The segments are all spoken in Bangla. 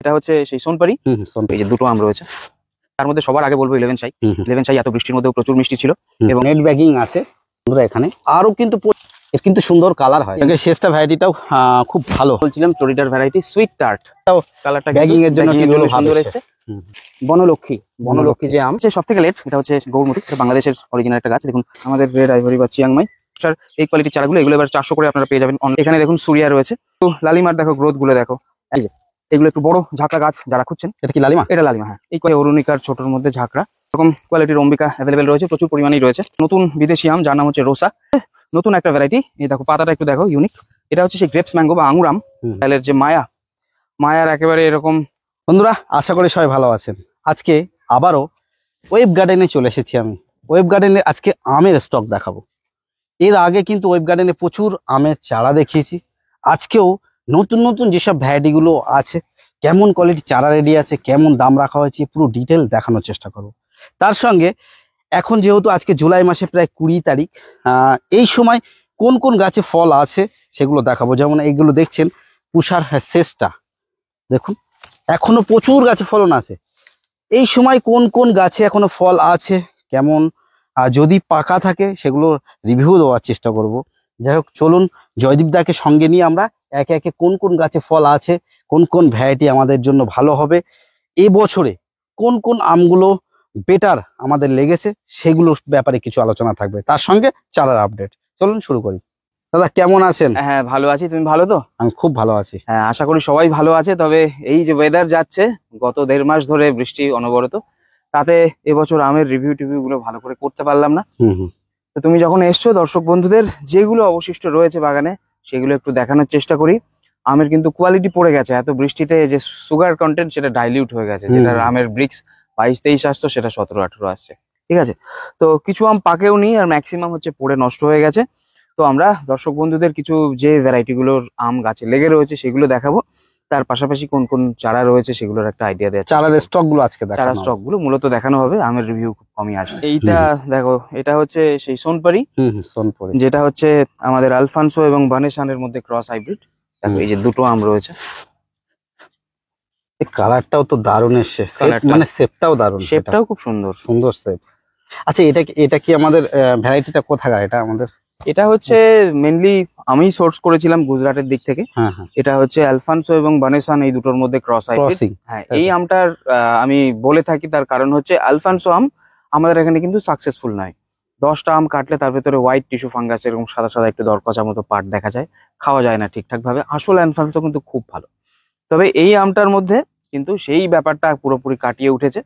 এটা হচ্ছে সেই সোনপারি। এই যে দুটো আম রয়েছে, তার মধ্যে সবার আগে বলবো 11 শাই। 11 শাই এত বৃষ্টির মধ্যেও প্রচুর মিষ্টি ছিল এবং নেট ব্যাগিং আছে এখানে। আরো কিন্তু সুন্দর কালার হয়। শেষটা ভ্যারাইটিটাও খুব ভালো বলছিলাম, চরিটার ভ্যারাইটি সুইট টার্ট। কালারটা ব্যাগিং এর জন্য সুন্দর এসেছে। বনলক্ষ্মী যে আম সব থেকে লেট, এটা হচ্ছে গৌরমতি, বাংলাদেশের অরিজিনাল একটা গাছ। দেখুন আমাদের রেড আইভরি বা চিয়াংমাই এই কোয়ালিটির চারাগুলো, এগুলো এবার 400 করে আপনারা পেয়ে যাবেন। এখানে দেখুন সুরিয়া রয়েছে, তো লালিমার দেখো গ্রোথ গুলো দেখো। এই যে এগুলো একটু বড় ঝাঁকড়া গাছ যারা খুঁজছেন, এটা কি লালিমা? এটা লালিমা, হ্যাঁ। এই অরুণিকার ছোটর মধ্যে ঝাঁকড়া এরকম কোয়ালিটির অম্বিকা অ্যাভেলেবেল রয়েছে, প্রচুর পরিমাণেই রয়েছে। নতুন বিদেশি আম যার নাম হচ্ছে রোসা, নতুন একটা ভ্যারাইটি। এই দেখো পাতাটা একটু দেখো ইউনিক। এটা হচ্ছে সেই গ্রেপস ম্যাঙ্গো বা আঙুর আম, এর যে মায়ার একেবারে এরকম। বন্ধুরা আশা করি সবাই ভালো আছেন। আজকে আবারও ওয়েব গার্ডেনে চলে এসেছি আমি। ওয়েব গার্ডেনে আজকে আমের স্টক দেখাবো। এর আগে কিন্তু ওয়েব গার্ডেনে প্রচুর আমের চারা দেখিয়েছি। আজকেও নতুন নতুন যেসব ভ্যারাইটিগুলো আছে, কেমন কোয়ালিটি চারা রেডি আছে, কেমন দাম রাখা হয়েছে, পুরো ডিটেল দেখানোর চেষ্টা করব। তার সঙ্গে এখন যেহেতু আজকে জুলাই মাসে প্রায় 20 তারিখ, এই সময় কোন কোন গাছে ফল আছে সেগুলো দেখাবো। যেমন এইগুলো দেখছেন পুষার শেষটা দেখুন, এখনো প্রচুর গাছে ফলন আছে। এই সময় কোন কোন গাছে এখনো ফল আছে, কেমন যদি পাকা থাকে সেগুলো রিভিউ দেওয়ার চেষ্টা করব। যাই হোক চলুন জয়দীপ দাকে সঙ্গে নিয়ে আমরা একে একে কোন কোন গাছে ফল আছে, কোন কোন ভ্যারাইটি আমাদের জন্য ভালো হবে, এবছরে কোন কোন আমগুলো বেটার আমাদের লেগেছে সেগুলোর ব্যাপারে কিছু আলোচনা থাকবে, তার সঙ্গে চারার আপডেট। চলুন শুরু করি। দাদা কেমন আছেন? হ্যাঁ ভালো আছি, তুমি ভালো তো? আমি খুব ভালো আছি। হ্যাঁ আশা করি সবাই ভালো আছে। তবে এই যে ওয়েদার যাচ্ছে, গত 1.5 মাস ধরে বৃষ্টি অনবরত, তাতে এবছর আমের রিভিউ গুলো ভালো করে করতে পারলাম না। তো তুমি যখন এসছো, দর্শক বন্ধুদের যেগুলো অবশিষ্ট রয়েছে বাগানে সেগুলো একটু দেখানোর চেষ্টা করি। আমের কিন্তু কোয়ালিটি পড়ে গেছে, এত বৃষ্টিতে যে সুগার কন্টেন্ট সেটা ডাইলিউট হয়ে গেছে। যেটা আমের ব্রিক্স 22-23 আসতো, সেটা 17-18 আসছে। ঠিক আছে, তো কিছু আম পাকেও নি, আর ম্যাক্সিমাম হচ্ছে পড়ে নষ্ট হয়ে গেছে। তো আমরা দর্শক বন্ধুদের কিছু যে ভ্যারাইটি গুলোর আম গাছে লেগে রয়েছে সেগুলো দেখাবো, তার পাশাপাশি কোন কোন চারা রয়েছে সেগুলোর একটা আইডিয়া দেওয়া। চারার স্টক গুলো আজকে দেখানো, চারা স্টক গুলো মূলত দেখানো হবে, আমের রিভিউ খুব কমই আসবে। এইটা দেখো, এটা হচ্ছে সেই সোনপারি, সোনপারি যেটা হচ্ছে আমাদের আলফানসো এবং বানেসানের মধ্যে ক্রস হাইব্রিড। দেখো এই যে দুটো আম রয়েছে, কালারটাও তো দারুণ এসছে, মানে শেপটাও দারুণ, শেপটাও খুব সুন্দর সুন্দর শেপ। আচ্ছা এটা কি আমাদের ভ্যারাইটিটা কোথাকার? এটা হচ্ছে মেনলি আমি সোর্স করেছিলাম গুজরাটের দিক থেকে। এটা হচ্ছে আলফানসো এবং বানেসান, এই দুটোর মধ্যে ক্রস হাইব্রিড। হ্যাঁ, এই আমটার আমি বলে থাকি, তার কারণ হচ্ছে আলফানসো আম আমাদের এখানে কিন্তু সাকসেসফুল নয়। 10টা আম কাটলে তার ভেতরে হোয়াইট টিস্যু ফাঙ্গাস এরকম সাদা সাদা একটু দরকচা মতো পার্ট দেখা যায়, খাওয়া যায় না ঠিকঠাক ভাবে। আসল আলফানসো কিন্তু খুব ভালো। তবে এই আমটার মধ্যে কিন্তু সেই ব্যাপারটা পুরোপুরি কাটিয়ে উঠেছে।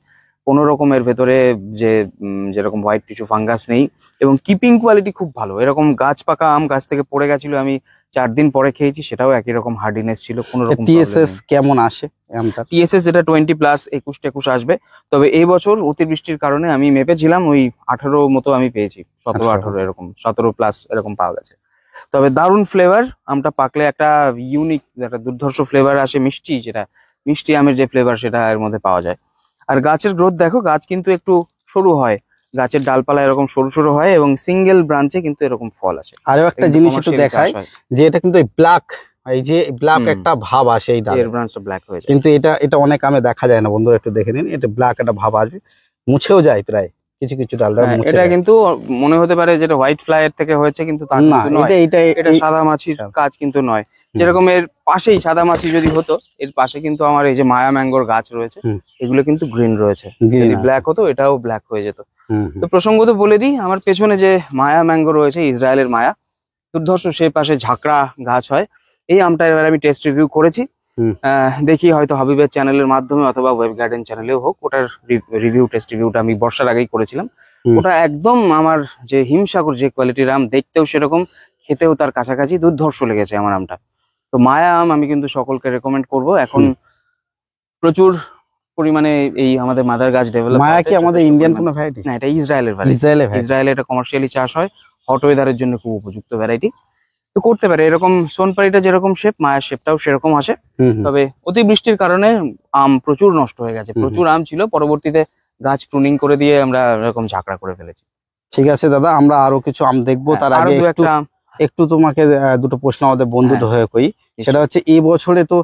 কোনো রকমের ভেতরে যে যেরকম হোয়াইট টিস্যু ফাঙ্গাস নেই, এবং কিপিং কোয়ালিটি খুব ভালো। এরকম গাছ পাকা আম গাছ থেকে পড়ে গেছিল, আমি 4 দিন পরে খেয়েছি, সেটাও একই রকম হার্ডিনেস ছিল। কোনো রকম টিএসএস কেমন আসে? টিএসএস এটা 20+ 21-21 আসবে। তবে এই বছর অতিবৃষ্টির কারণে আমি মেপেছিলাম, ওই 18 মতো আমি পেয়েছি, 17-18 এরকম, 17+ এরকম পাওয়া গেছে। তবে দারুণ ফ্লেভার, আমটা পাকলে একটা ইউনিক একটা দুর্ধর্ষ ফ্লেভার আসে, মিষ্টি, যেটা মিষ্টি আমের যে ফ্লেভার সেটা এর মধ্যে পাওয়া যায়। আর গাছের গ্রোথ দেখো, গাছ কিন্তু একটু সরু হয়, গাছের ডালপালা এরকম সরু সরু হয়, এবং সিঙ্গেল ব্রাঞ্চে কিন্তু এরকম ফল আসে। আরো একটা জিনিস একটু দেখায়, যে এটা কিন্তু ব্ল্যাক, এই যে ব্ল্যাক একটা ভাব আসে, এই ডালের ব্রাঞ্চটা ব্ল্যাক হয়ে যায়, কিন্তু এটা অনেক আমে দেখা যায় না। বন্ধুরা একটু দেখে নিন, এটা ব্ল্যাক একটা ভাব আসবে, মুছেও যায় প্রায় কিছু কিছু ডালটা। এটা কিন্তু মনে হতে পারে যেটা হোয়াইট ফ্লাইয়ের থেকে হয়েছে, কিন্তু তা না, এটা সাদা মাছির কাজ কিন্তু নয়। যেরকম এর পাশেই সাদা মাছি যদি হতো, এর পাশে কিন্তু আমার এই যে মায়া ম্যাঙ্গোর গাছ রয়েছে, এগুলো কিন্তু গ্রিন রয়েছে। যদি ব্ল্যাক হতো এটাও ব্ল্যাক হয়ে যেত। তো প্রসঙ্গত বলে দিই, আমার পেছনে যে মায়া ম্যাঙ্গো রয়েছে, ইসরায়েলের মায়া, দুর্ধর্ষ সেই পাশে ঝাঁকড়া গাছ হয়। এই আমটা এবার আমি টেস্ট রিভিউ করেছি, দেখি হয়তো হাবিবের চ্যানেলের মাধ্যমে অথবা ওয়েব গার্ডেন চ্যানেলেও হোক। ওটার টেস্ট রিভিউটা আমি বর্ষার আগেই করেছিলাম। ওটা একদম আমার যে হিমসাগর যে কোয়ালিটির আম, দেখতেও সেরকম, খেতেও তার কাছাকাছি, দুর্ধর্ষ লেগেছে আমার আমটা। তো মায়া আম আমি কিন্তু সকলকে রেকমেন্ড করব। এখন প্রচুর পরিমাণে এই আমাদের মাদার গাছ ডেভেলপ। মায়া কি আমাদের ইন্ডিয়ান কোনো ভ্যারাইটি? না, এটা ইসরায়েলের ভ্যারাইটি। ইসরায়েলে এটা কমার্শিয়ালি চাষ হয়, হট ওয়েদারের জন্য খুব উপযুক্ত ভ্যারাইটি। তো করতে পারে এরকম, সোনপারিটা যেরকম শেপ, মায়ের শেপটাও সেরকম আসে। তবে অতিবৃষ্টির কারণে আম প্রচুর নষ্ট হয়ে গেছে, প্রচুর আম ছিল, পরবর্তীতে গাছ প্রুনিং করে দিয়ে আমরা এরকম ঝাঁকড়া করে ফেলেছি। ঠিক আছে দাদা, আমরা আরো কিছু আম দেখবো। তার আগে একটু তোমাকে দুটো প্রশ্ন আমাদের বন্ধুদের হয়ে কই। সেটা হচ্ছে এই বছরে তো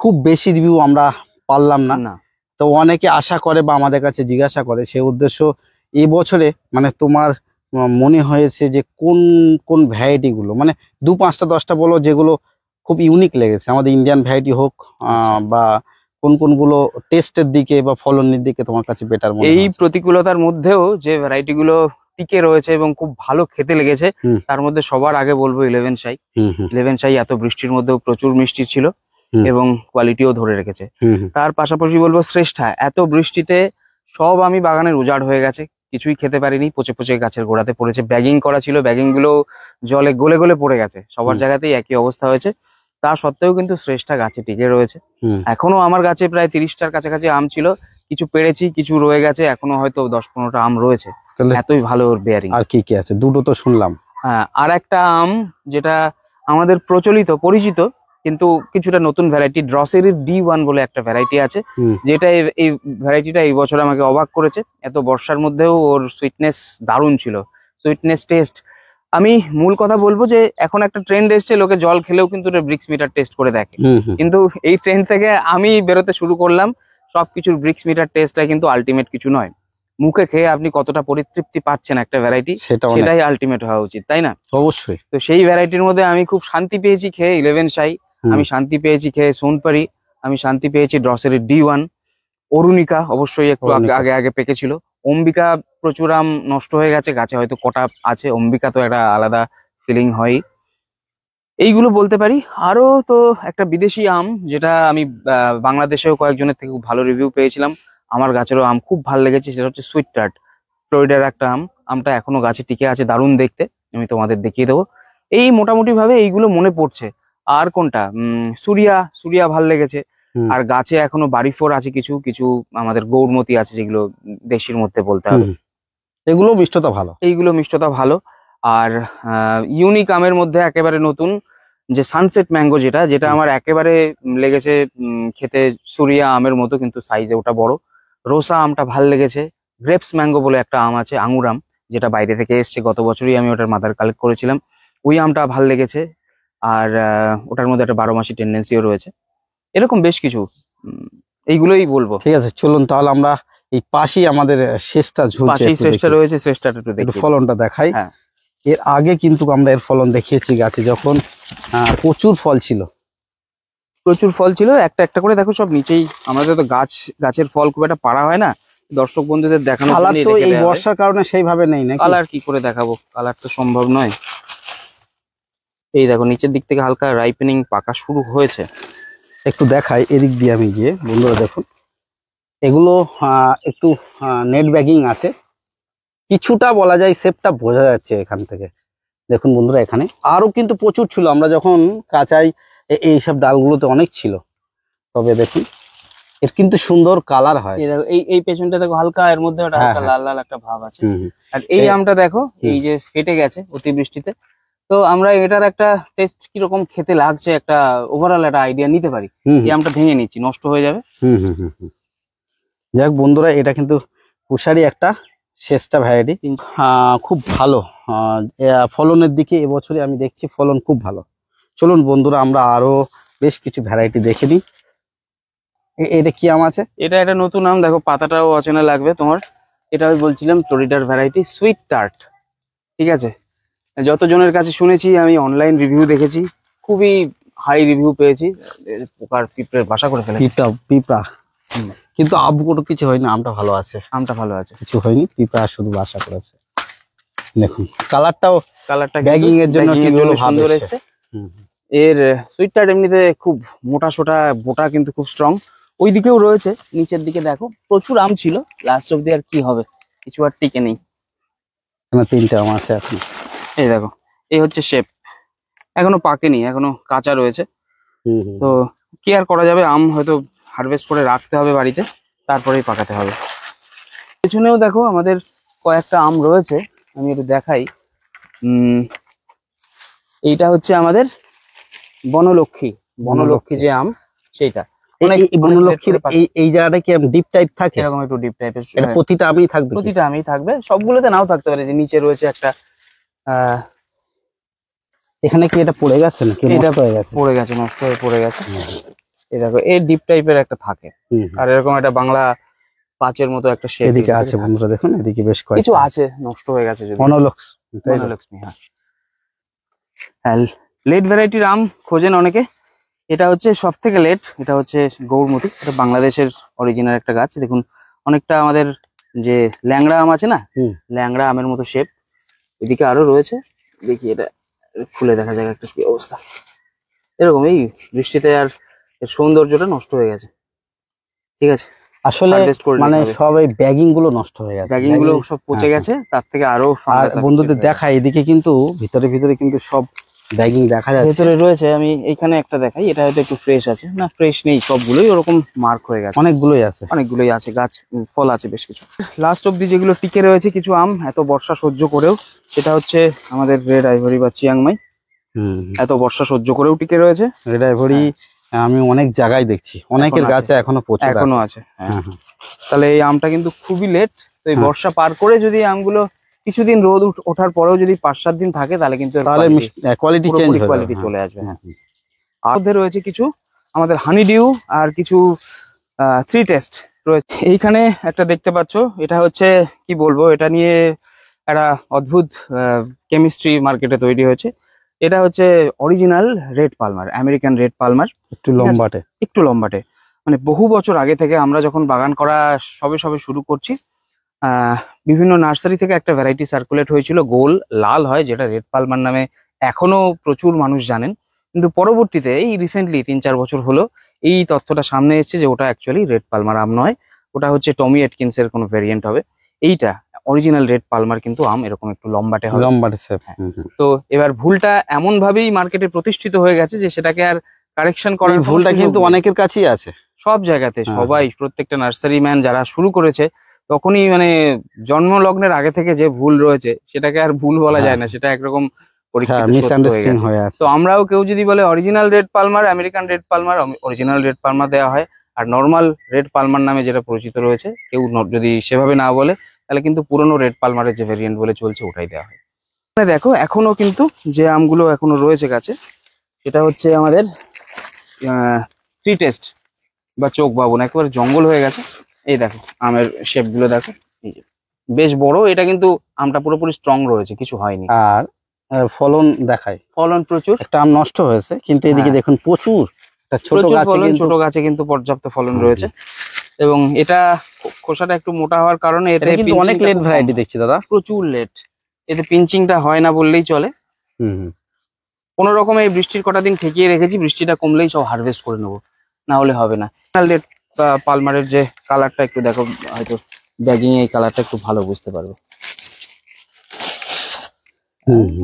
খুব বেশি রিভিউ আমরা পারলাম না। না তো অনেকে আশা করে বা আমাদের কাছে জিজ্ঞাসা করে, সেই উদ্দেশ্য এই বছরে মানে তোমার মনে হয়েছে যে কোন কোন ভ্যারাইটি গুলো, মানে 2-5টা 10টা বলো যেগুলো খুব ইউনিক লেগেছে, আমাদের ইন্ডিয়ান ভ্যারাইটি হোক বা কোন কোনগুলো টেস্টের দিকে বা ফলনের দিকে তোমার কাছে বেটার মনে এই হয়েছে? প্রতিকূলতার মধ্যেও যে ভ্যারাইটি গুলো টিকে রয়েছে এবং খুব ভালো খেতে লেগেছে, হুম। তার মধ্যে সবার আগে বলবো 11 শাই। হুম হুম 11 শাই এত বৃষ্টির মধ্যেও প্রচুর মিষ্টি ছিল হুম। এবং কোয়ালিটিও ধরে রেখেছে। হুম হুম। তার পাশাপাশি বলবো শ্রেষ্ঠা। এত বৃষ্টিতে সব আমি বাগানের উজাড় হয়ে গেছে, কিছুই খেতে পারিনি, পচে পচে গাছের গোড়াতে পড়েছে। ব্যাগিং করা ছিল, ব্যাগিং গুলো জলে গলে গলে পড়ে গেছে। সবার হুম। জায়গাতেই একই অবস্থা হয়েছে। তা সত্ত্বেও কিন্তু শ্রেষ্ঠা গাছে টিকে রয়েছে। হুম। এখনো আমার গাছে প্রায় 30টার কাছাকাছি আম ছিল, কিছু পেড়েছি, কিছু রয়ে গেছে, এখনো হয়তো 10-15টা আম রয়েছে। তাহলে এতই ভালো ওর বেয়ারিং। আর কি কি আছে? দুটো তো শুনলাম। হ্যাঁ, আর একটা আম যেটা আমাদের প্রচলিত পরিচিত কিন্তু কিছুটা নতুন ভ্যারাইটি, ড্রসেরির D1 বলে একটা ভ্যারাইটি আছে, হুম। যেটা এই ভ্যারাইটিটা এই বছর আমাকে অবাক করেছে। এত বর্ষার মধ্যেও ওর সুইটনেস দারুণ ছিল, সুইটনেস টেস্ট। আমি মূল কথা বলবো যে এখন একটা ট্রেন্ড এসছে, লোকে জল খেলেও কিন্তু ব্রিক্স মিটার টেস্ট করে দেখে। হুম হুম। কিন্তু এই ট্রেন্ড থেকে আমি বেরোতে শুরু করলাম। সবকিছুর ব্রিক্স মিটার টেস্টটা কিন্তু আলটিমেট কিছু নয়। মুখে খেয়ে আপনি কতটা পরিতৃপ্তি পাচ্ছেন একটা ভ্যারাইটি, সেটা অনেক। সেটাই আলটিমেট হওয়া উচিত, তাই না? অবশ্যই। তো সেই ভ্যারাইটির মধ্যে আমি খুব শান্তি পেয়েছি খেয়ে 11 শাই, হুম। আমি শান্তি পেয়েছি খেয়ে সোনপারি, আমি শান্তি পেয়েছি ড্রসেরির D1। অরুণিকা অবশ্যই একটু আগে অরুণিকা। আগে আগে পেকেছিল। অম্বিকা প্রচুর আম নষ্ট হয়ে গেছে, গাছে হয়তো কটা আছে। অম্বিকা তো একটা আলাদা ফিলিং হয়। এইগুলো বলতে পারি। আরো তো একটা বিদেশি আম যেটা আমি বাংলাদেশেও কয়েকজনের থেকে খুব ভালো রিভিউ পেয়েছিলাম, আমার গাছেরও আম খুব ভালো লেগেছে, সেটা হচ্ছে সুইট টার্ট। ফ্লোরিডার একটা আম। আমটা এখনো গাছে টিকে আছে, দারুণ দেখতে। আমি তোমাদের দেখিয়ে দেবো। এই মোটামুটি ভাবে এইগুলো মনে পড়ছে। আর কোনটা, সুরিয়া, সুরিয়া ভাল লেগেছে। হুম। আর গাছে এখনো বাড়িফোর আছে, কিছু কিছু আমাদের গৌরমতি আছে, যেগুলো দেশির মধ্যে বলতে হবে। হুম। এগুলো মিষ্টতা ভালো। এইগুলো মিষ্টতা ভালো। আর ইউনিক আমের মধ্যে একেবারে নতুন যে সানসেট ম্যাঙ্গো, যেটা যেটা হুম। আমার একেবারে লেগেছে খেতে সুরিয়া আমের মতো, কিন্তু সাইজে ওটা বড়। রোসা আমটা ভাল লেগেছে। গ্রেপস ম্যাঙ্গো বলে একটা আম আছে, আঙুর আম, যেটা বাইরে থেকে এসছে, গত বছরই আমি ওটার মাদার কালেক্ট করেছিলাম। ওই আমটা ভাল লেগেছে। আর ওটার মধ্যে একটা 12 মাসি টেন্ডেন্সিও রয়েছে। এরকম বেশ কিছু, এইগুলোই বলবো। ঠিক আছে, চলুন তাহলে আমরা এই পাশেই আমাদের শেষটা ঝুলছে, পাশেই একটু শ্রেষ্ঠা দেখি। রয়েছে, শ্রেষ্ঠাটা একটু একটু দেখি। ফলনটা দেখাই। হ্যাঁ, এর আগে কিন্তু আমরা এর ফলন দেখিয়েছি গাছে, যখন প্রচুর ফল ছিল। প্রচুর ফল ছিল। একটা একটা করে দেখো, সব নিচেই। আমাদের তো গাছের ফল খুব একটা পাড়া হয় না, দর্শক বন্ধুদের দেখানোর কালার জন্যই তো রেখে এই দেওয়া হয়। বর্ষার কারণে সেইভাবে নেই নাকি? কালার কি করে দেখাবো, কালার তো সম্ভব নয়। এই দেখো নিচের দিক থেকে হালকা রাইপেনিং পাকা শুরু হয়েছে। একটু দেখাই এদিক দিয়ে আমি গিয়ে, বন্ধুরা দেখুন এগুলো একটু নেট ব্যাগিং আছে, কিছুটা বলা যায় শেপটা বোঝা যাচ্ছে এখান থেকে। দেখুন বন্ধুরা, এখানে আরো কিন্তু প্রচুর ছিল, আমরা যখন কাঁচাই এইসব ডালগুলোতে অনেক ছিল। তবে দেখুন এর কিন্তু সুন্দর কালার হয়। এই দেখো, এই পেছনটা দেখো, হালকা এর মধ্যে একটা হ্যাঁ, হালকা হ্যাঁ। লাল লাল একটা ভাব আছে। হুম হুম। আর এই আমটা দেখো, হুম। এই যে ফেটে গেছে অতিবৃষ্টিতে। তো আমরা এটার একটা টেস্ট কিরকম খেতে লাগছে, একটা ওভারঅল একটা আইডিয়া নিতে পারি। হুম এই আমটা ভেঙে নিচ্ছি, নষ্ট হয়ে যাবে। হুম হুম হুম হুম। যাক বন্ধুরা, এটা কিন্তু কুশারি একটা শেষটা ভ্যারাইটি, খুব ভালো। ফলনের দিকে এবছরে আমি দেখছি ফলন খুব ভালো। চলুন বন্ধুরা, আমরা আরো বেশ কিছু ভ্যারাইটি দেখে নিই। এটা কি আম আছে? এটা একটা নতুন আম, দেখো পাতাটাও অচেনা লাগবে তোমার। এটা আমি বলছিলাম ফ্লোরিডার ভ্যারাইটি সুইট টার্ট। ঠিক আছে, যতজনের কাছে শুনেছি, আমি অনলাইন রিভিউ দেখেছি, খুবই হাই রিভিউ পেয়েছি। পোকার পিঁপড়ের বাসা করে ফেলেছে। পিঁপড়া পিঁপড়া, হুম, কিন্তু আবগুলো কিছু হয়নি, আমটা ভালো আছে, আমটা ভালো আছে, কিছু হয়নি, পিঁপড়া শুধু বাসা করেছে। দেখুন কালারটাও কালারটা ব্যাগিং এর জন্য টিউবওয়েল ভাব সুন্দর এসছে। এসছে। এর সুইট টার্ট এমনিতে খুব মোটা সোটা, বোটা কিন্তু খুব স্ট্রং। ওই দিকেও রয়েছে, নিচের দিকে দেখো প্রচুর আম ছিল, লাস্ট অব্দি আর কি হবে, কিছু আর টিকে নেই। তিনটে আম আছে এখন। এই দেখো, এই হচ্ছে শেপ। এখনো পাকেনি, এখনো কাঁচা রয়েছে। তো কি আর করা যাবে, আম হয়তো হারভেস্ট করে রাখতে হবে বাড়িতে, তারপরেই পাকাতে হবে। পেছনেও দেখো আমাদের কয়েকটা আম রয়েছে, আমি একটু দেখাই। এইটা হচ্ছে আমাদের বনলক্ষ্মী, বনলক্ষ্মী যে আম, সেইটা। এই বনলক্ষ্মীর এই জায়গাটা কি ডিপ টাইপ থাকে? এরকম একটু ডিপ টাইপের, এটা প্রতিটা আমি থাকবে? প্রতিটা আমি থাকবে, সবগুলোতে নাও থাকতে পারে। যে নিচে রয়েছে একটা, এখানে কি এটা পড়ে গেছে নাকি এটা নষ্ট হয়ে গেছে? পড়ে গেছে, নষ্ট হয়ে পড়ে গেছে। এই দেখো এই ডিপ টাইপের একটা থাকে, আর এরকম একটা বাংলা পাঁচের মতো একটা শেপ এদিকে আছে বন্ধুরা, দেখুন এদিকে বেশ কিছু আছে, নষ্ট হয়ে গেছে যদি। বনলক্ষ্মী, হ্যাঁ। লেট ভ্যারাইটির আম খোঁজেন অনেকে, এটা হচ্ছে সব থেকে লেট, এটা হচ্ছে গৌরমতি, এটা বাংলাদেশের অরিজিনাল একটা গাছ। দেখুন অনেকটা আমাদের যে ল্যাংড়া আম আছে না, ল্যাংড়া আমের মতো শেপ। এদিকে আরো রয়েছে, দেখি এটা খুলে দেখা যাক একটা কি অবস্থা। এরকম এই বৃষ্টিতে আর এর সৌন্দর্যটা নষ্ট হয়ে গেছে। ঠিক আছে, আসলে মানে সব এই ব্যাগিং গুলো নষ্ট হয়ে গেছে, ব্যাগিং গুলো সব পচে গেছে, তার থেকে আরো আর বন্ধুদের দেখাই এদিকে কিন্তু ভিতরে কিন্তু সব ব্যাগিং দেখা যাচ্ছে ভিতরে রয়েছে। আমি এইখানে একটা দেখাই, এটা হয়তো একটু ফ্রেশ আছে, না ফ্রেশ নেই, সবগুলোই ওরকম মার্ক হয়ে গেছে, অনেকগুলোই আছে গাছ, ফল আছে বেশ কিছু। লাস্ট অব্দি যেগুলো টিকে রয়েছে কিছু আম এত বর্ষা সহ্য করেও, সেটা হচ্ছে আমাদের রেড আইভরি বা চিয়াংমাই। এত বর্ষা সহ্য করেও টিকে রয়েছে রেড আইভরি। আমি অনেক জায়গায় দেখছি, অনেকের গাছে এখনো আছে। তাহলে এই আমটা কিন্তু খুবই লেট, তো এই বর্ষা পার করে যদি আমগুলো কিছুদিন রোদ ওঠার পরেও যদি 5-7 দিন থাকে, তাহলে কিন্তু কোয়ালিটি চলে আসবে। আর মধ্যে রয়েছে কিছু আমাদের হানি ডিউ আর কিছু 3 টেস্ট রয়েছে। এইখানে একটা দেখতে পাচ্ছ, এটা হচ্ছে কি বলবো, এটা নিয়ে একটা অদ্ভুত কেমিস্ট্রি মার্কেটে তৈরি হয়েছে। এটা হচ্ছে original red Palmer, American red Palmer, একটু লম্বাটে। মানে বহু বছর আগে থেকে আমরা যখন বাগান করা সবে শুরু করছি, বিভিন্ন নার্সারি থেকে একটা ভ্যারাইটি সার্কুলেট হয়েছিল, গোল লাল হয়, যেটা রেড পালমার নামে এখনো প্রচুর মানুষ জানেন। কিন্তু পরবর্তীতে এই রিসেন্টলি 3-4 বছর হলো এই তথ্যটা সামনে এসেছে যে ওটা অ্যাকচুয়ালি রেড পালমার আম নয়, ওটা হচ্ছে টমি এটকিন্স এর কোনো ভেরিয়েন্ট হবে। এইটা অরিজিনাল রেড পালমার কিন্তু আম এরকম একটু লম্বাটে হবে। তো এবার ভুলটা এমন ভাবেই মার্কেটে প্রতিষ্ঠিত হয়ে গেছে যে সেটাকে আর কারেকশন করার ভুলটা কিন্তু অনেকের কাছেই আছে, সব জায়গাতে সবাই, প্রত্যেকটা নার্সারি ম্যান যারা শুরু করেছে তখনই মানে জন্ম লগ্নের আগে থেকে যে ভুল রয়েছে সেটাকে আর ভুল বলা যায় না, সেটা একরকম পরীক্ষিত সত্য হয়ে গেছে। তো আমরাও কেউ যদি বলে original red Palmer, American red Palmer, original red Palmer দেওয়া হয়, আর নর্মাল রেড পালমার নামে যেটা পরিচিত রয়েছে কেউ যদি সেভাবে না বলে, তাহলে কিন্তু পুরনো রেড পালমারের যে ভেরিয়েন্ট বলে চলছে ওটাই দেওয়া হয়। দেখো এখনো কিন্তু যে আমগুলো এখনো রয়েছে গাছে, সেটা হচ্ছে আমাদের 3 টেস্ট বা চোখ বাবুন, একেবারে জঙ্গল হয়ে গেছে। এই দেখো আমের শেপ গুলো দেখো, বেশ বড়, এটা কিন্তু আমটা পুরোপুরি স্ট্রং রয়েছে, কিছু হয়নি। আর ফলন দেখায়, ফলন প্রচুর, একটা আম নষ্ট হয়েছে কিন্তু এদিকে দেখুন প্রচুর ছোট গাছে কিন্তু পর্যাপ্ত ফলন রয়েছে। এবং এটা খোসাটা একটু মোটা হওয়ার কারণে এটা কিন্তু অনেক লেট ভ্যারাইটি দেখছি দাদা, প্রচুর লেট, এতে পিঞ্চিংটা হয় না বললেই চলে। কোনো রকম এই বৃষ্টির কটা দিন ঠেকিয়ে রেখেছি, বৃষ্টিটা কমলেই সব হারভেস্ট করে নেবো, না হলে হবে না। রেড পালমারের যে কালারটা একটু দেখো, হয়তো ব্যাগিং এই কালারটা একটু ভালো বুঝতে পারবে,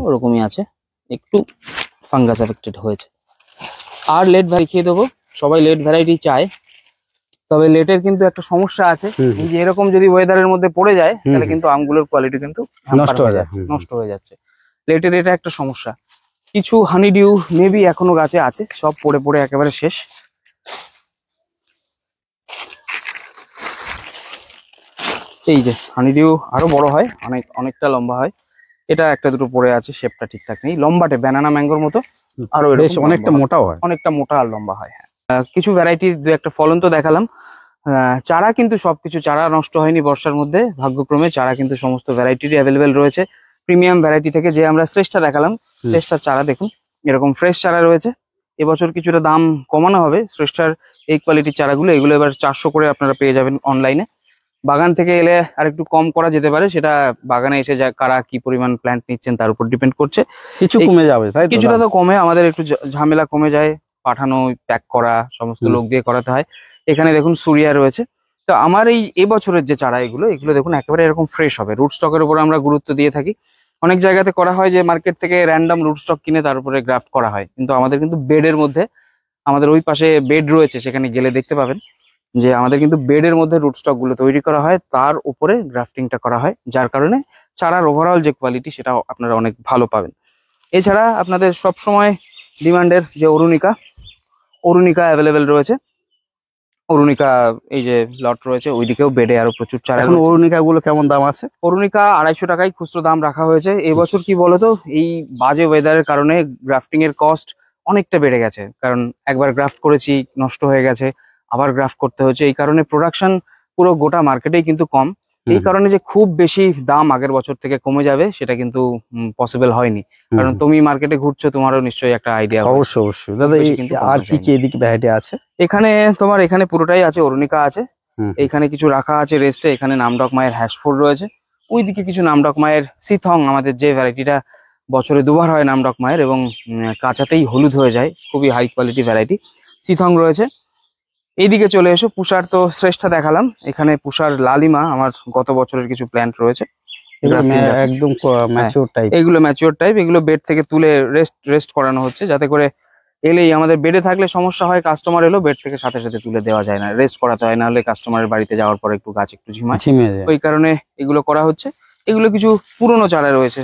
ওরকমই আছে, একটু ফাঙ্গাস এফেক্টেড হয়েছে। আর লেট দেখিয়ে দেবো, সবাই লেট ভ্যারাইটি চায়, তবে লেটের কিন্তু একটা সমস্যা আছে, যে এরকম যদি ওয়েদারের মধ্যে পড়ে যায় তাহলে কিন্তু আমগুলোর কোয়ালিটি কিন্তু নষ্ট হয়ে যাচ্ছে। লেটের এটা একটা সমস্যা। কিছু হানি ডিউ মেবি এখনো গাছে আছে, সব পড়ে একেবারে শেষ। এই যে হানি ডিউ আরো বড় হয়, অনেকটা লম্বা হয়, এটা একটা দুটো পড়ে আছে, শেপটা ঠিকঠাক নেই, লম্বাটে ব্যানানা ম্যাঙ্গোর মতো, আরো অনেকটা মোটা আর লম্বা হয়। কিছু ভ্যারাইটির দু একটা ফলন তো দেখালাম। চারা কিন্তু সবকিছু চারা নষ্ট হয়নি বর্ষার মধ্যে, ভাগ্যক্রমে চারা কিন্তু সমস্ত ভ্যারাইটিরই অ্যাভেলেবেল রয়েছে। প্রিমিয়াম ভ্যারাইটি থেকে যে আমরা শ্রেষ্ঠা দেখালাম, শ্রেষ্ঠার চারা দেখুন এরকম ফ্রেশ চারা রয়েছে। এবছর কিছুটা দাম কমানো হবে শ্রেষ্ঠার এই কোয়ালিটির চারাগুলো, এগুলো এবার 400 করে আপনারা পেয়ে যাবেন অনলাইনে। বাগান থেকে এলে আর একটু কম করা যেতে পারে, সেটা বাগানে এসে যা কারা কি পরিমাণ প্ল্যান্ট নিচ্ছেন তার উপর ডিপেন্ড করছে, কিছু কমে যাবে, কিছুটা তো কমে, আমাদের একটু ঝামেলা কমে যায়, পাঠানো প্যাক করা সমস্ত লোক দিয়ে করাতে হয়। এখানে দেখুন সুরিয়া রয়েছে। তো আমার এই এবছরের যে চারা এগুলো দেখুন একেবারে এরকম ফ্রেশ হবে, রুট স্টকের উপর আমরা গুরুত্ব দিয়ে থাকি। অনেক জায়গাতে করা হয় যে মার্কেট থেকে র্যান্ডম রুট স্টক কিনে তার উপরে গ্রাফট করা হয়, কিন্তু আমাদের কিন্তু বেডের মধ্যে, আমাদের ওই পাশে বেড রয়েছে, সেখানে গেলে দেখতে পাবেন যে আমাদের কিন্তু বেডের মধ্যে রুট স্টক গুলো তৈরি করা হয়, তার উপরে গ্রাফটিংটা করা হয়, যার কারণে চারার ওভারঅল যে কোয়ালিটি সেটা আপনারা অনেক ভালো পাবেন। এছাড়া আপনাদের সব সময় ডিমান্ডের যে অরুণিকা অ্যাভেলেবেল রয়েছে, অরুণিকা এই যে লট রয়েছে, ওইদিকেও বেডে আরো প্রচুর চারা। এখন অরুণিকা গুলো কেমন দাম আছে? অরুণিকা 250 টাকায় খুচরো দাম রাখা হয়েছে। এবছর কি বলতো, এই বাজে ওয়েদারের কারণে গ্রাফটিং এর কস্ট অনেকটা বেড়ে গেছে, কারণ একবার গ্রাফট করেছি নষ্ট হয়ে গেছে, আবার গ্রাফট করতে হচ্ছে। এই কারণে প্রোডাকশন পুরো গোটা মার্কেটেই কিন্তু কম। এই কারণে যে খুব বেশি দাম আগের বছর থেকে কমে যাবে সেটা কিন্তু পসিবল হয়নি, কারণ তুমি মার্কেটে ঘুরছো, তোমারও নিশ্চয়ই একটা আইডিয়া। অবশ্যই অবশ্যই দাদা। আর কি কি এদিকে ভ্যারাইটি আছে? এখানে তোমার এখানে পুরোটাই আছে, অরুণিকা আছে, এইখানে কিছু রাখা আছে রেস্টে। এখানে নামডক মায়ের হ্যাশফোর রয়েছে, ওইদিকে কিছু নামডক মায়ের সিথং, আমাদের যে ভ্যারাইটিটা বছরে দুবার হয় নামডক মায়ের, এবং কাঁচাতেই হলুদ হয়ে যায়, খুবই হাই কোয়ালিটি ভ্যারাইটি সিথং রয়েছে। এইদিকে চলে এসো, পুষার তো শ্রেষ্ঠা দেখালাম, এখানে পুষার লালিমা আমার গত বছরের কিছু প্ল্যান্ট রয়েছে, একদম ম্যাচিওর টাইপ। এগুলো ম্যাচিওর টাইপ, এগুলো বেড থেকে তুলে রেস্ট করানো হচ্ছে, যাতে করে এলেই, আমাদের বেডে থাকলে সমস্যা হয়, কাস্টমার এলো বেড থেকে সাথে সাথে তুলে দেওয়া যায় না, রেস্ট করাতে হয়, নাহলে কাস্টমারের বাড়িতে যাওয়ার পর একটু গাছ একটু ঝিমায়, ওই কারণে এগুলো করা হচ্ছে। এগুলো কিছু পুরনো চারা রয়েছে,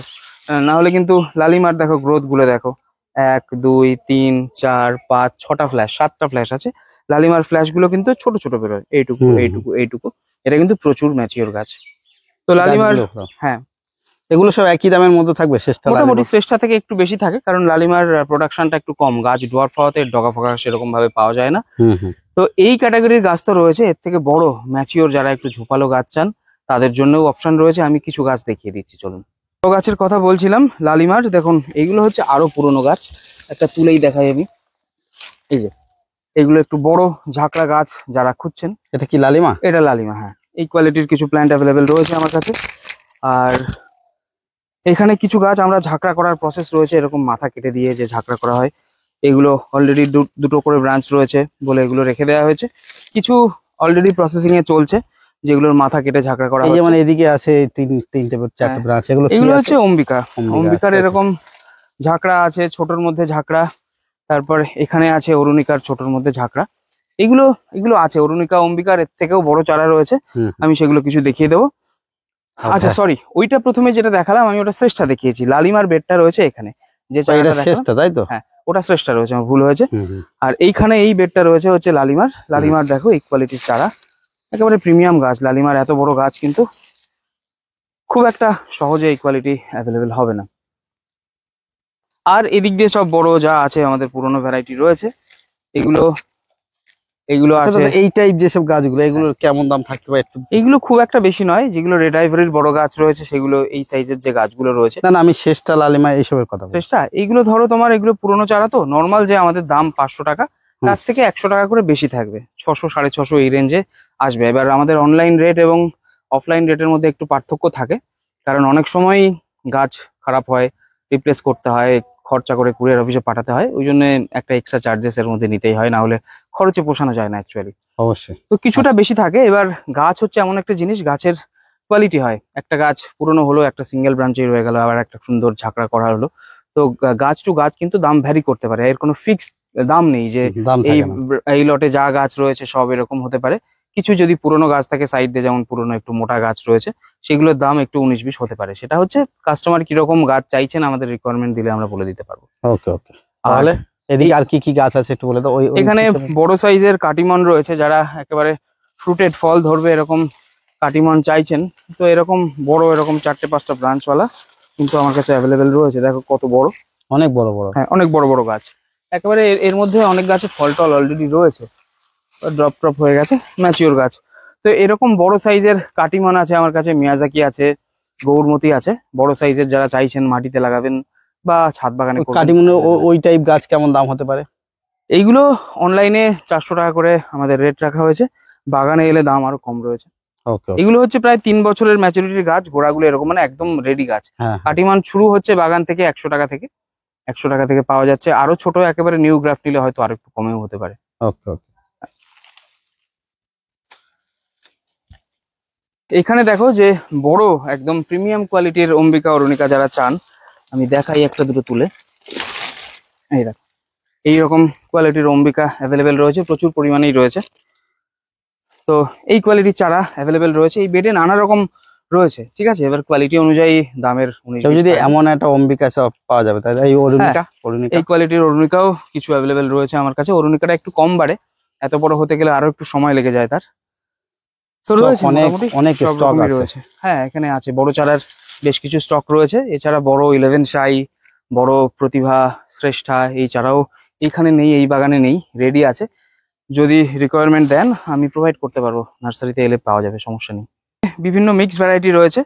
না হলে কিন্তু লালিমার দেখো গ্রোথ গুলো দেখো, 1 2 3 4 5 6টা ফ্ল্যাশ, 7টা ফ্ল্যাশ আছে। লালিমার ফ্ল্যাশ গুলো কিন্তু ছোট ছোট বেরোয়, এইটুকু এইটুকু এইটুকু, এটা কিন্তু প্রচুর ম্যাচিওর গাছ। তো লালিমার, হ্যাঁ এগুলো সব একই দামের মধ্যে থাকবে? মোটামুটি শ্রেষ্ঠা থেকে একটু বেশি থাকে, কারণ লালিমার প্রোডাকশনটা একটু কম, গাছ ডোয়ার্ফ হওয়াতে ডগা ফগা সেরকম ভাবে পাওয়া যায় না। তো এই ক্যাটাগরির গাছ তো রয়েছে, এর থেকে বড় ম্যাচিওর যারা একটু ঝোপালো গাছ চান তাদের জন্যও অপশন রয়েছে, আমি কিছু গাছ দেখিয়ে দিচ্ছি চলুন। বড় গাছের কথা বলছিলাম লালিমার, দেখুন এইগুলো হচ্ছে আরো পুরনো গাছ, একটা তুলেই দেখাই আমি। এই যে এগুলো একটু বড় ঝাঁকড়া গাছ, যারা খুঁজছেন। এটা কি লালিমা? এটা লালিমা, হ্যাঁ। এই কোয়ালিটির কিছু প্ল্যান্ট অ্যাভেলেবেল রয়েছে আমার কাছে। আর এখানে কিছু গাছ আমরা ঝাঁকড়া করার প্রসেস রয়েছে, এরকম মাথা কেটে দিয়ে যে ঝাঁকড়া করা হয়, এগুলো অলরেডি দুটো করে ব্রাঞ্চ রয়েছে বলে এগুলো রেখে দেওয়া হয়েছে। কিছু অলরেডি প্রসেসিং এ চলছে, যেগুলোর মাথা কেটে ঝাঁকড়া করা হচ্ছে। যেমন এদিকে আছে তিনটে চারটে ব্রাঞ্চ, এগুলো হচ্ছে অম্বিকা। অম্বিকার এরকম ঝাঁকড়া আছে, ছোটর মধ্যে ঝাঁকড়া। তারপর এখানে আছে অরুণিকার ছোটর মধ্যে ঝাঁকড়া। এগুলো এগুলো আছে অরুণিকা, অম্বিকার এর থেকেও বড় চারা রয়েছে, আমি সেগুলো কিছু দেখিয়ে দেবো। আচ্ছা সরি, ওইটা প্রথমে যেটা দেখালাম আমি ওটা শ্রেষ্ঠা দেখিয়েছি, লালিমার বেডটা রয়েছে এখানে, যে শ্রেষ্ঠা, তাই তো? হ্যাঁ, ওটা শ্রেষ্ঠা রয়েছে, আমার ভুল হয়েছে। আর এইখানে এই বেডটা রয়েছে হচ্ছে লালিমার। লালিমার দেখো এই কোয়ালিটির চারা, একেবারে প্রিমিয়াম গাছ। লালিমার এত বড় গাছ কিন্তু খুব একটা সহজে এই কোয়ালিটি অ্যাভেলেবেল হবে না। আর এদিক দিয়ে সব বড় যা আছে আমাদের পুরনো ভ্যারাইটি রয়েছে, এগুলো এগুলো আছে। এই টাইপ যেসব গাছগুলো, এগুলোর কেমন দাম থাকতে পারে একটু? এগুলো খুব একটা বেশি নয়, যেগুলো রেড আইভরির বড় গাছ রয়েছে সেগুলো, এই সাইজের যে গাছগুলো রয়েছে। না আমি শ্রেষ্ঠা, লালিমা এইসবের কথা বলছি। শ্রেষ্ঠা এইগুলো ধরো তোমার, এগুলো পুরনো চারা তো, নর্মাল যে আমাদের দাম 500 টাকা, তার থেকে 100 টাকা করে বেশি থাকবে, 600 650 এই রেঞ্জে আসবে। এবার আমাদের অনলাইন রেট এবং অফলাইন রেটের মধ্যে একটু পার্থক্য থাকে, কারণ অনেক সময় গাছ খারাপ হয়, রিপ্লেস করতে হয়, খরচা করে কুরিয়ার অফিসে পাঠাতে হয়, ওই জন্য একটা এক্সট্রা চার্জেস এর মধ্যে নিতেই হয়, না হলে খরচে পোষানো যায় না অ্যাকচুয়ালি। অবশ্যই। তো কিছুটা বেশি থাকে। এবার গাছ হচ্ছে এমন একটা জিনিস, গাছের কোয়ালিটি হয়, একটা গাছ পুরনো হলো, একটা সিঙ্গেল ব্রাঞ্চে রয়ে গেল, আবার একটা সুন্দর ঝাঁকড়া করা হলো, তো গাছ টু গাছ কিন্তু দাম ভ্যারি করতে পারে, এর কোনো ফিক্সড দাম নেই যে এই লটে যা গাছ রয়েছে সব এরকম হতে পারে। কিছু যদি পুরনো গাছ থাকে সাইড দিয়ে, যেমন পুরনো একটু মোটা গাছ রয়েছে, সেগুলোর দাম একটু 19-20 হতে পারে। সেটা হচ্ছে কাস্টমার কিরকম গাছ চাইছেন, আমাদের রিকোয়ারমেন্ট দিলে আমরা বলে দিতে পারবো। ওকে ওকে। তাহলে এদিকে আর কি কি গাছ আছে একটু বলে দাও। এখানে বড় সাইজের কাটিমন রয়েছে, যারা একেবারে ফ্রুটেড ফল ধরবে এরকম কাটিমন চাইছেন, তো এরকম বড় এরকম 4-5টা ব্রাঞ্চওয়ালা কিন্তু আমার কাছে অ্যাভেলেবেল রয়েছে। দেখো কত বড়, অনেক বড় বড়। হ্যাঁ, অনেক বড় বড় গাছ একেবারে। এর মধ্যে অনেক গাছে ফল টল অলরেডি রয়েছে, ড্রপ হয়ে গেছে, ম্যাচিওর গাছ। তো এরকম বড় সাইজের কাটিমন আছে আমার কাছে, মিয়াজাকি আছে, গৌরমতি আছে। বড় সাইজের যারা চাইছেন মাটিতে লাগাবেন বা ছাদ বাগানে করবেন, কাটিমনের ওই টাইপ গাছ কেমন দাম হতে পারে? এইগুলো অনলাইনে 400 টাকা করে আমাদের রেট রাখা হয়েছে, বাগানে এলে দাম আরো কম রয়েছে। এগুলো হচ্ছে প্রায় 3 বছরের ম্যাচুরিটির গাছ, গোড়াগুলো এরকম মানে একদম রেডি গাছ। কাটিমান শুরু হচ্ছে বাগান থেকে 100 টাকা থেকে, 100 টাকা থেকে পাওয়া যাচ্ছে। আরো ছোট একেবারে নিউ গ্রাফট নিলে হয়তো আরো একটু কমেও হতে পারে। এখানে দেখো যে বড় একদম প্রিমিয়াম কোয়ালিটির অম্বিকা অরুণিকা যারা চান, আমি দেখাই একটা দুটো তুলে। এই দেখো এইরকম কোয়ালিটির অম্বিকা অ্যাভেলেবেল রয়েছে, প্রচুর পরিমাণেই রয়েছে। তো এই কোয়ালিটির চারা অ্যাভেলেবেল রয়েছে, এই বেডে নানা রকম রয়েছে, ঠিক আছে। এবার কোয়ালিটি অনুযায়ী দামের যদি এমন একটা অম্বিকা সব পাওয়া যাবে, তাই এই অরুণিকা, এই কোয়ালিটির অরুণিকাও কিছু অ্যাভেলেবেল রয়েছে আমার কাছে। অরুণিকাটা একটু কম বাড়ে, এত বড় হতে গেলে আরো একটু সময় লেগে যায় তার। তো রয়েছে অনেক স্টক রয়েছে, হ্যাঁ এখানে আছে বড় চারার বেশ কিছু স্টক রয়েছে। এছাড়া বড় 11 শাই, বড় প্রতিভা, শ্রেষ্ঠা, এই চারাও এইখানে নেই, এই বাগানে নেই, রেডি আছে। যদি রিকোয়ারমেন্ট দেন আমি প্রোভাইড করতে পারবো, নার্সারিতে এলে পাওয়া যাবে, সমস্যা নেই। বিভিন্ন মিক্স ভ্যারাইটি রয়েছে,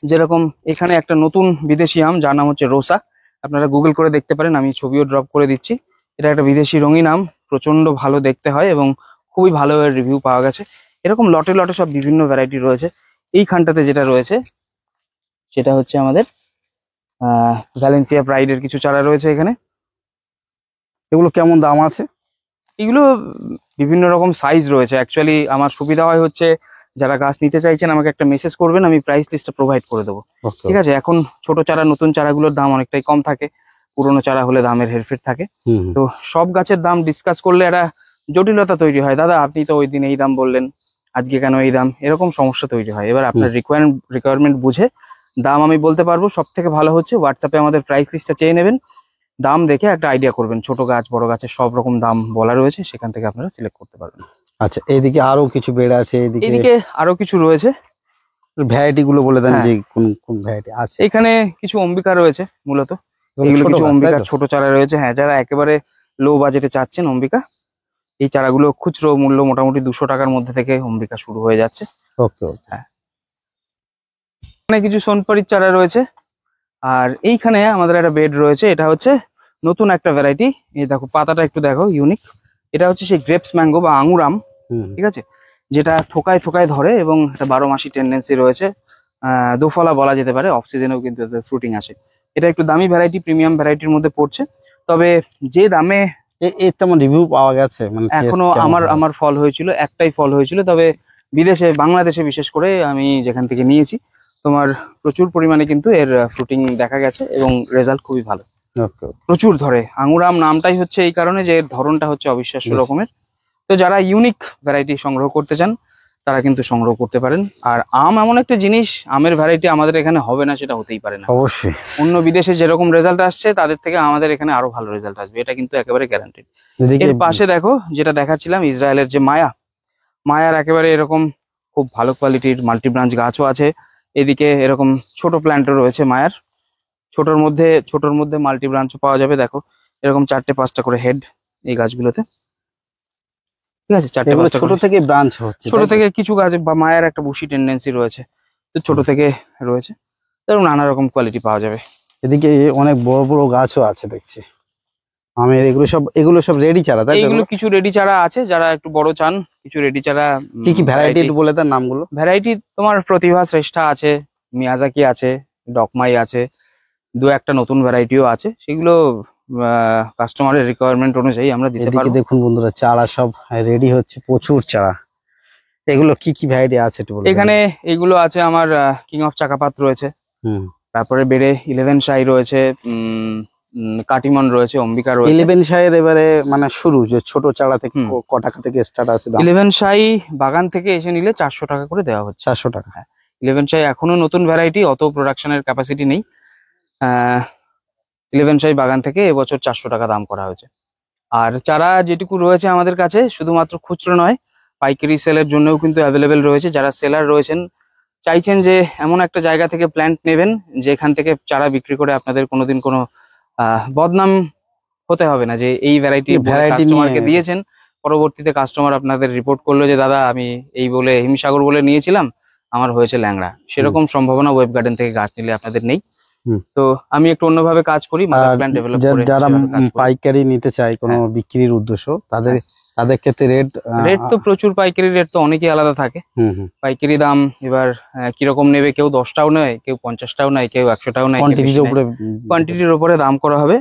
যেরকম এখানে একটা নতুন বিদেশি আম যার নাম হচ্ছে রোসা। আপনারা গুগল করে দেখতে পারেন, আমি ছবিও ড্রপ করে দিচ্ছি। এটা একটা বিদেশি রঙিন আম, প্রচন্ড ভালো দেখতে হয় এবং খুবই ভালো রিভিউ পাওয়া গেছে। এরকম লটে লটে সব বিভিন্ন ভ্যারাইটি রয়েছে। এইখানটাতে যেটা রয়েছে সেটা হচ্ছে আমাদের ভ্যালেন্সিয়া প্রাইডের কিছু চারা রয়েছে এখানে। এগুলো কেমন দাম আছে? এগুলো বিভিন্ন রকম সাইজ রয়েছে। অ্যাকচুয়ালি আমার সুবিধা হয় হচ্ছে, যারা গাছ নিতে চাইছেন আমাকে একটা মেসেজ করবেন, আমি প্রাইস লিস্টটা প্রোভাইড করে দেবো। ঠিক আছে, এখন ছোট চারা নতুন চারাগুলোর দাম অনেকটাই কম থাকে, পুরোনো চারা হলে দামের হেরফের থাকে। তো সব গাছের দাম ডিসকাস করলে একটা জটিলতা তৈরি হয়, দাদা আপনি তো ওই দিন এই দাম বললেন, আজকে কেন এই দাম, এরকম সমস্যা তৈরি হয়। এবার আপনার রিকোয়ারমেন্ট বুঝে দাম আমি বলতে পারবো। সব থেকে ভালো হচ্ছে হোয়াটসঅ্যাপে আমাদের প্রাইস লিস্টটা চেয়ে নেবেন, দাম দেখে একটা আইডিয়া করবেন। ছোট গাছ বড় গাছের সব রকম দাম বলা রয়েছে, সেখান থেকে আপনারা সিলেক্ট করতে পারবেন। আচ্ছা, এইদিকে আরো কিছু বেড আছে, এদিকে আরো কিছু রয়েছে। ভ্যারাইটি গুলো বলে দেন যে কোন কোন ভ্যারাইটি আছে। এখানে কিছু অম্বিকা রয়েছে, মূলত এগুলো কিছু অম্বিকা ছোট চারা রয়েছে। হ্যাঁ, যারা একেবারে লো বাজেটে চাচ্ছেন অম্বিকা, এই চারাগুলো খুচরো মূল্য মোটামুটি 200 টাকার মধ্যে থেকে অম্বিকা শুরু হয়ে যাচ্ছে। ওকে, হ্যাঁ, এখানে কিছু সোনপারির চারা রয়েছে। আর এইখানে আমাদের একটা বেড রয়েছে, এটা হচ্ছে নতুন একটা ভ্যারাইটি। এই দেখো পাতাটা একটু দেখো, ইউনিক। এটা হচ্ছে সেই গ্রেপস ম্যাঙ্গো বা আঙুর আম, ঠিক আছে, যেটা থোকায় থোকায় ধরে এবং একটা 12 মাসি টেন্ডেন্সি রয়েছে। দোফলা বলা যেতে পারে, অফ সিজনেও কিন্তু ফ্রুটিং আসে। এটা একটু দামি ভ্যারাইটি, প্রিমিয়াম ভ্যারাইটির মধ্যে পড়ছে। তবে যে দামে এর তেমন রিভিউ পাওয়া গেছে, মানে এখনো আমার ফল হয়েছিল, একটাই ফল হয়েছিল। তবে বিদেশে, বাংলাদেশে বিশেষ করে আমি যেখান থেকে নিয়েছি, তোমার প্রচুর পরিমাণে কিন্তু এর ফ্রুটিং দেখা গেছে এবং রেজাল্ট খুবই ভালো, প্রচুর ধরে। আঙুর আম নামটাই হচ্ছে এই কারণে যে এর ধরনটা হচ্ছে অবিশ্বাস্য রকমের। তো যারা ইউনিক ভ্যারাইটি সংগ্রহ করতে চান তারা কিন্তু সংগ্রহ করতে পারেন। আর আম এমন একটা জিনিস, আমের ভ্যারাইটি আমাদের এখানে হবে না সেটা হতেই পারে না। অবশ্যই অন্য বিদেশে যেরকম রেজাল্ট আসছে তাদের থেকে আমাদের এখানে আরো ভালো রেজাল্ট আসবে, এটা কিন্তু একেবারে গ্যারান্টেড। এর পাশে দেখো যেটা দেখাচ্ছিলাম, ইসরায়েলের যে মায়ার একেবারে এরকম খুব ভালো কোয়ালিটির মাল্টি ব্রাঞ্চ গাছও আছে। এদিকে এরকম ছোট প্ল্যান্টও রয়েছে মায়ার, ছোটর মধ্যে মাল্টি ব্রাঞ্চও পাওয়া যাবে। দেখো এরকম 4-5টা করে হেড এই গাছগুলোতে, ঠিক আছে, 4-5টা ছোট থেকে ব্রাঞ্চ হচ্ছে, ছোট থেকে কিছু গাছ বা মায়ের একটা বুশি টেন্ডেন্সি রয়েছে, তো ছোট থেকে রয়েছে, এরকম নানা রকম কোয়ালিটি পাওয়া যাবে। এদিকে অনেক বড় বড় গাছও আছে দেখছি আমের। এগুলো সব রেডি চারা, তাই? এইগুলো কিছু রেডি চারা আছে, যারা একটু বড় চান কিছু রেডি চারা। কি কি ভ্যারাইটি একটু বলে দেন নামগুলো। ভ্যারাইটি তোমার প্রতিভা শ্রেষ্ঠা আছে, মিয়াজাকি আছে, ডকমাই আছে, 2-1টা নতুন ভ্যারাইটিও আছে। সেগুলো কাস্টমারের রিকোয়ারমেন্ট অনুযায়ী আমরা দিতে পারবো। দেখুন বন্ধুরা, চারা সব রেডি হচ্ছে, প্রচুর চারা। এগুলো কি কি ভ্যারাইটি আছে একটু বলে দেন। এখানে এগুলো আছে আমার কিং অফ চাকাপাত রয়েছে, তারপরে বেড়ে 11 শাই রয়েছে, কাটিমন রয়েছে, অম্বিকা রয়েছে। 11 শাইয়ের এবারে মানে শুরু যে ছোট চারা থেকে ক টাকা থেকে স্টার্ট আছে দাম? 11 শাই বাগান থেকে এসে নিলে 400 টাকা করে দেওয়া হচ্ছে। 400 টাকা? হ্যাঁ, 11 শাই এখনো নতুন ভ্যারাইটি, অত প্রোডাকশনের ক্যাপাসিটি নেই। 11 শাই বাগান থেকে এবছর 400 টাকা দাম করা হয়েছে। আর চারা যেটুকু রয়েছে আমাদের কাছে শুধুমাত্র খুচরো নয়, পাইকারি সেলের জন্যও কিন্তু অ্যাভেলেবেল রয়েছে। যারা সেলার রয়েছেন, চাইছেন যে এমন একটা জায়গা থেকে প্ল্যান্ট নেবেন যেখান থেকে চারা বিক্রি করে আপনাদের কোনোদিন কোনো বদনাম হতে হবে না, যে এই ভ্যারাইটি কাস্টমারকে দিয়েছেন, পরবর্তীতে কাস্টমার আপনাদের রিপোর্ট করলো যে দাদা আমি এই বলে হিমসাগর বলে নিয়েছিলাম, আমার হয়েছে ল্যাংড়া। সেরকম সম্ভাবনা ওয়েব গার্ডেন থেকে গাছ নিলে আপনাদের নেই। তো আমি একটু অন্যভাবে কাজ করি, মাদার প্ল্যান্ট ডেভেলপ করে। যারা পাইকারি নিতে চায় কোনো বিক্রির উদ্দেশ্য, তাদের ক্ষেত্রে রেট তো প্রচুর, পাইকারি রেট তো অনেকই আলাদা থাকে। পাইকারি দাম এবার কিরকম নেবে, কেউ 10টাও নেয়, কেউ 50টাও নেয়, কেউ 100টাও নেয়। কোয়ান্টিটির উপরে দাম করা হবে।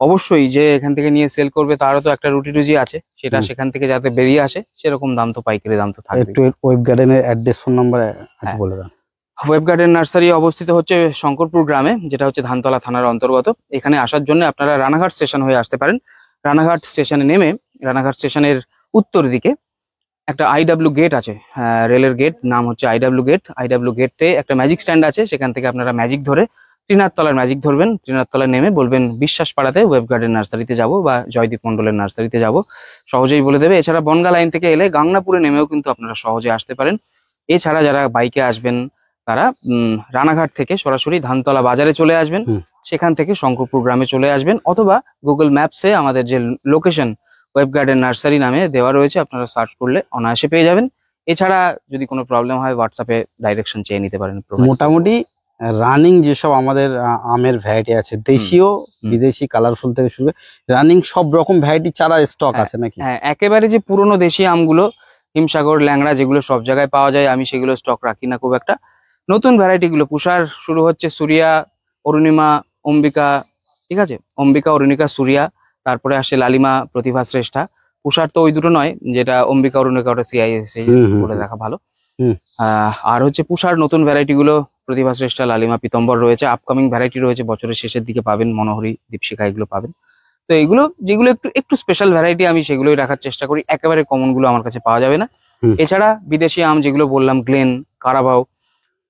অবশ্যই যে এখান থেকে নিয়ে সেল করবে তারও তো একটা রুটি রুজি আছে, সেটা সেখান থেকে যাতে বেরিয়ে আসে সেরকম দাম তো পাইকারি দাম তো থাকবে। একটু ওয়েব গার্ডেনের অ্যাড্রেস, ফোন নাম্বার বলে দাও। ওয়েব গার্ডেন নার্সারি অবস্থিত হচ্ছে শঙ্করপুর গ্রামে, যেটা হচ্ছে ধানতলা থানার অন্তর্গত। এখানে আসার জন্য আপনারা রানাঘাট স্টেশন হয়ে আসতে পারেন। রানাঘাট স্টেশনে নেমে রানাঘাট স্টেশনের উত্তর দিকে একটা আইডাব্লিউ গেট আছে, রেলের গেট, নাম হচ্ছে আইডাব্লিউ গেট। আইডাব্লিউ গেটে একটা ম্যাজিক স্ট্যান্ড আছে, সেখান থেকে আপনারা ম্যাজিক ধরে ত্রিনাথতলার ম্যাজিক ধরবেন। ত্রিনাথতলায় নেমে বলবেন বিশ্বাস পাড়াতে ওয়েব গার্ডেন নার্সারিতে যাব বা জয়দীপ মন্ডলের নার্সারিতে যাব, সহজেই বলে দেবে। এছাড়া বনগা লাইন থেকে এলে গাংনাপুরে নেমেও কিন্তু আপনারা সহজে আসতে পারেন। এছাড়া যারা বাইকে আসবেন তারা রানাঘাট থেকে সরাসরি ধানতলা বাজারে চলে আসবেন। সেখান থেকে শঙ্করপুর গ্রামে চলে আসবেন, অথবা গুগল ম্যাপসে আমাদের যে লোকেশন ওয়েব গার্ডেন নার্সারি নামে দেওয়া রয়েছে, আপনারা সার্চ করলে অনায়াসে পেয়ে যাবেন। এছাড়া যদি কোনো প্রবলেম হয় হোয়াটসঅ্যাপে ডাইরেকশন চেয়ে নিতে পারেন। মোটামুটি রানিং যেসব আমাদের আমের ভ্যারাইটি আছে, দেশীয় বিদেশি কালারফুল থেকে শুরু করে রানিং সব রকম ভ্যারাইটি চারা স্টক আছে নাকি? হ্যাঁ, একেবারে যে পুরনো দেশি আমগুলো হিমসাগর, ল্যাংড়া, যেগুলো সব জায়গায় পাওয়া যায়, আমি সেগুলো স্টক রাখি না খুব একটা। নতুন ভ্যারাইটি গুলো পুষার শুরু হচ্ছে সুরিয়া, অরুণিমা, অম্বিকা, ঠিক আছে, অম্বিকা, অরুণিকা, সুরিয়া, তারপরে আসে লালিমা, প্রতিভা শ্রেষ্ঠা। পুষার তো ওই দুটো নয়, যেটা অম্বিকা অরুণিকা ওটা সিআইএস বলে দেখা ভালো। আর হচ্ছে পুষার নতুন ভ্যারাইটি গুলো প্রতিভা শ্রেষ্ঠা, লালিমা, পীতম্বর রয়েছে। আপকামিং ভ্যারাইটি রয়েছে বছরের শেষের দিকে পাবেন, মনোহরি, দীপশিখা, এগুলো পাবেন। তো এইগুলো যেগুলো একটু একটু স্পেশাল ভ্যারাইটি, আমি সেগুলোই রাখার চেষ্টা করি, একেবারে কমন গুলো আমার কাছে পাওয়া যাবে না। এছাড়া বিদেশি আম যেগুলো বললাম, গ্লেন, কারাবাও,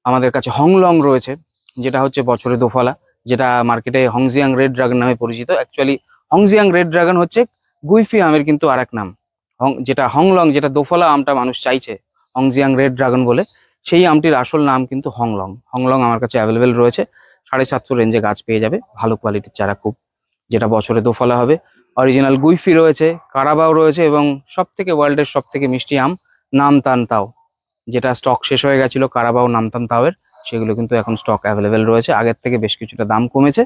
আমাদের কাছে হংলং রয়েছে, যেটা হচ্ছে বছরে দোফালা, যেটা মার্কেটে হংজিয়াং রেড ড্রাগন নামে পরিচিত। অ্যাকচুয়ালি হংজিয়াং রেড ড্রাগন হচ্ছে গুইফি আমের কিন্তু আরেক নাম। যেটা হংলং, যেটা দোফালা আমটা মানুষ চাইছে হংজিয়াং রেড ড্রাগন বলে, সেই আমটির আসল নাম কিন্তু হংলং। হংলং আমার কাছে অ্যাভেলেবেল রয়েছে, 750 রেঞ্জে গাছ পেয়ে যাবে, ভালো কোয়ালিটির চারা খুব, যেটা বছরে দোফালা হবে। অরিজিনাল গুইফি রয়েছে, কারাবাও রয়েছে, এবং সব থেকে ওয়ার্ল্ডের সব থেকে মিষ্টি আম নামতান তাও, যেটা স্টক শেষ হয়ে গেছিল কারাবাও, নামতান তাওয়ের, সেগুলো কিন্তু এখন স্টক অ্যাভেলেবেল রয়েছে, আগের থেকে বেশ কিছুটা দাম কমেছে।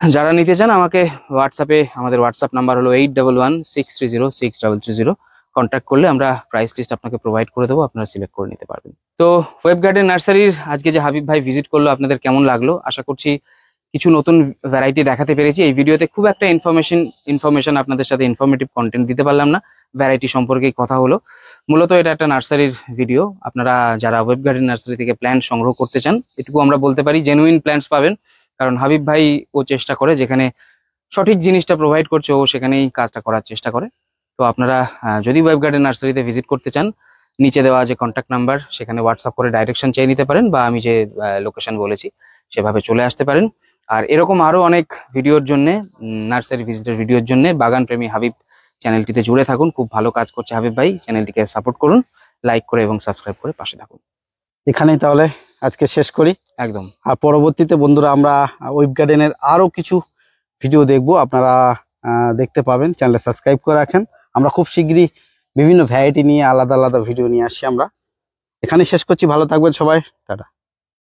যারা নিতে চান আমাকে হোয়াটসঅ্যাপে, আমাদের হোয়াটসঅ্যাপ নাম্বার হলো 8116306330, কন্ট্যাক্ট করলে আমরা প্রাইস লিস্ট আপনাকে প্রোভাইড করে দেবো, আপনারা সিলেক্ট করে নিতে পারবেন। তো ওয়েব গার্ডেন নার্সারির আজকে যে হাবিব ভাই ভিজিট করলো, আপনাদের কেমন লাগলো? আশা করছি কিছু নতুন ভ্যারাইটি দেখাতে পেরেছি। এই ভিডিওতে খুব একটা ইনফরমেশন আপনাদের সাথে ইনফরমেটিভ কন্টেন্ট দিতে পারলাম না, ভ্যারাইটি সম্পর্কেই কথা হলো। মূলত এটা একটা নার্সারির ভিডিও। আপনারা যারা ওয়েব গার্ডেন নার্সারি থেকে প্ল্যান্ট সংগ্রহ করতে চান, এটুকু আমরা বলতে পারি, জেনুইন প্ল্যান্টস পাবেন। কারণ হাবিব ভাই ও চেষ্টা করে, যেখানে সঠিক জিনিসটা প্রোভাইড করছে ও সেখানেই কাজটা করার চেষ্টা করে। তো আপনারা যদি ওয়েব গার্ডেন নার্সারিতে ভিজিট করতে চান, নিচে দেওয়া যে কন্ট্যাক্ট নাম্বার, সেখানে হোয়াটসঅ্যাপ করে ডাইরেকশন চেয়ে নিতে পারেন, বা আমি যে লোকেশন বলেছি সেভাবে চলে আসতে পারেন। আর এরকম আরো অনেক ভিডিওর জন্য, নার্সারি ভিজিটের ভিডিওর জন্য বাগান প্রেমী হাবিব চ্যানেলটিতে জুড়ে থাকুন। খুব ভালো কাজ করছে হাবিব ভাই, চ্যানেলটিকে সাপোর্ট করুন, লাইক করে এবং সাবস্ক্রাইব করে পাশে থাকুন। এখানেই তাহলে আজকে শেষ করি। একদম। আর পরবর্তীতে বন্ধুরা আমরা ওয়েব গার্ডেনের আরো কিছু ভিডিও দেখবো, আপনারা দেখতে পাবেন, চ্যানেলে সাবস্ক্রাইব করে রাখেন। আমরা খুব শীঘ্রই বিভিন্ন ভ্যারাইটি নিয়ে আলাদা আলাদা ভিডিও নিয়ে আসছি আমরা। এখানেই শেষ করছি, ভালো থাকবেন সবাই, টাটা।